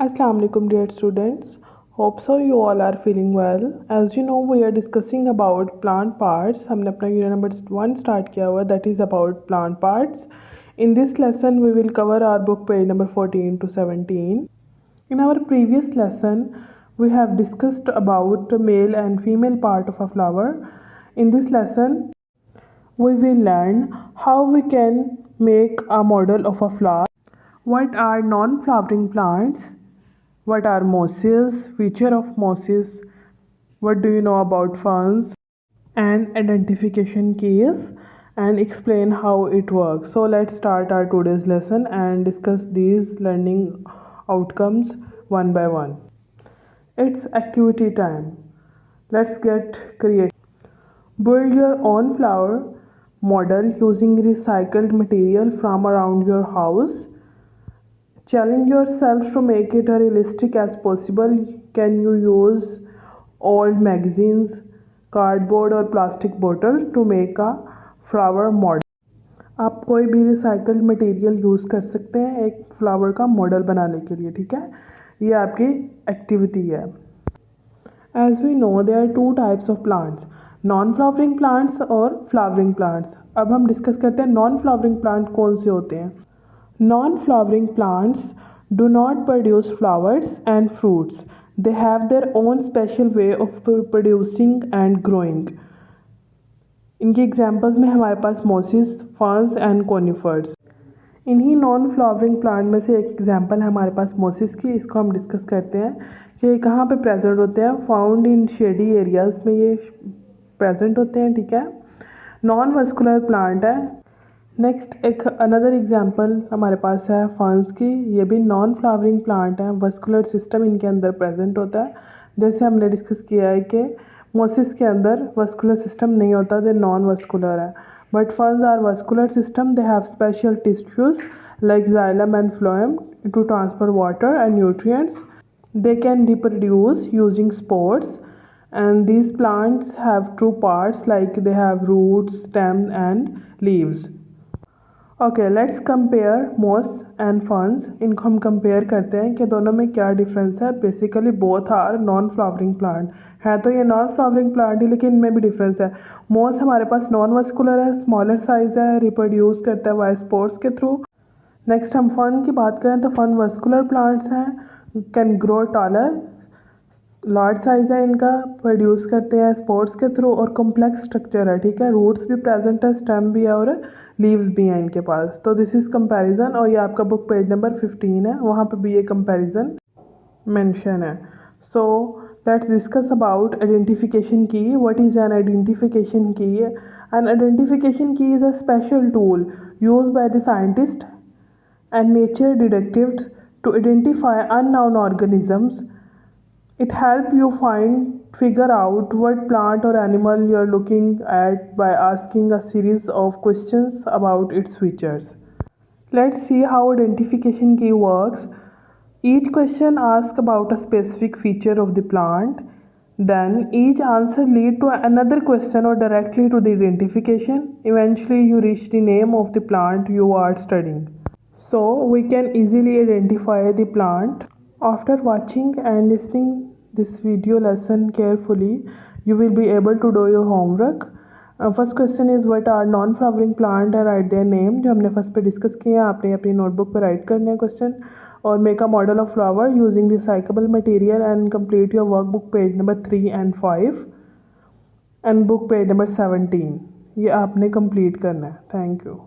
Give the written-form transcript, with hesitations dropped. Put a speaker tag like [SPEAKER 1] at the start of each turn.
[SPEAKER 1] Assalamu alaikum dear students. Hope so you all are feeling well. As you know we are discussing about plant parts. हमने अपना unit number 1 start किया हुआ that is about plant parts. In this lesson we will cover our book page number 14 to 17. In our previous lesson we have discussed about male and female part of a flower. In this lesson we will learn how we can make a model of a flower. What are non-flowering plants? What are mosses? Feature of mosses? What do you know about ferns? And identification keys and explain how it works. So let's start our today's lesson and discuss these learning outcomes one by one. It's activity time. Let's get creative. Build your own flower model using recycled material from around your house. Challenge yourself to make it as realistic as possible. Can you use old magazines, cardboard और plastic bottle to make a flower model? आप कोई भी recycled material use कर सकते हैं एक flower का model बनाने के लिए, ठीक है। ये आपकी एक्टिविटी है। As we know there are two types of plants, non flowering plants और फ्लावरिंग प्लांट्स। अब हम डिस्कस करते हैं नॉन फ्लावरिंग प्लांट कौन से होते हैं। Non-flowering plants do not produce flowers and fruits. They have their own special way of producing and growing. इनके एग्जाम्पल्स में हमारे पास मोसिस, फर्न्स एंड कोनिफर्स। इन्हीं नॉन फ्लावरिंग प्लांट में से एक एग्जाम्पल है हमारे पास मोसिस की। इसको हम डिस्कस करते हैं कि ये कहाँ पे प्रेजेंट होते हैं। फाउंड इन शेडी एरियाज़ में ये प्रेजेंट होते हैं, ठीक है। नॉन वस्कुलर प्लांट है। नेक्स्ट एक अनदर एग्जांपल हमारे पास है फर्न्स की। ये भी नॉन फ्लावरिंग प्लांट है, वस्कुलर सिस्टम इनके अंदर प्रेजेंट होता है। जैसे हमने डिस्कस किया है कि मोसिस के अंदर वस्कुलर सिस्टम नहीं होता, दे नॉन वस्कुलर है। But ferns are vascular system, they have special tissues like xylem and phloem to transfer water and nutrients. They can reproduce using spores, and these plants have two parts like they have roots, stem and leaves. Okay let's compare मोस and ferns. इनको हम compare करते हैं कि दोनों में क्या difference है। Basically both are non flowering plant है, तो ये नॉन फ्लावरिंग प्लांट ही, लेकिन इनमें भी डिफरेंस है। मोस हमारे पास नॉन वस्कुलर है, स्मॉलर साइज है, रिप्रोड्यूस करता है वाई स्पोर्स के थ्रू। नेक्स्ट हम फर्न की बात करें तो फर्न वस्कुलर प्लांट्स हैं, can grow taller, large size है इनका, प्रोड्यूस करते हैं स्पोर्ट्स के थ्रू और कॉम्प्लेक्स स्ट्रक्चर है, ठीक है। रूट्स भी प्रेजेंट है, स्टेम भी है और लीव्स भी हैं इनके पास। तो दिस इज़ कंपैरिजन, और ये आपका बुक पेज नंबर 15 है, वहाँ पे भी ये कंपैरिजन मेंशन है। So let's discuss about identification की। व्हाट इज़ एन आइडेंटिफिकेशन की? एन आइडेंटिफिकेशन की is a special tool used by the scientist and nature detectives to identify unknown organisms. It helps you figure out what plant or animal you are looking at by asking a series of questions about its features. Let's see how identification key works. Each question asks about a specific feature of the plant. Then each answer leads to another question or directly to the identification. Eventually you reach the name of the plant you are studying. So we can easily identify the plant. After watching and listening this video lesson carefully, you will be able to do your homework. First question is what are non-flowering plant and write their name. जो हमने first पे discuss किए हैं, आपने अपनी notebook पर right करने हैं क्वेश्चन। और make a model of flower using recyclable material and complete your work book page number 3 and 5 and book page number 17। ये आपने कंप्लीट करना है। Thank you.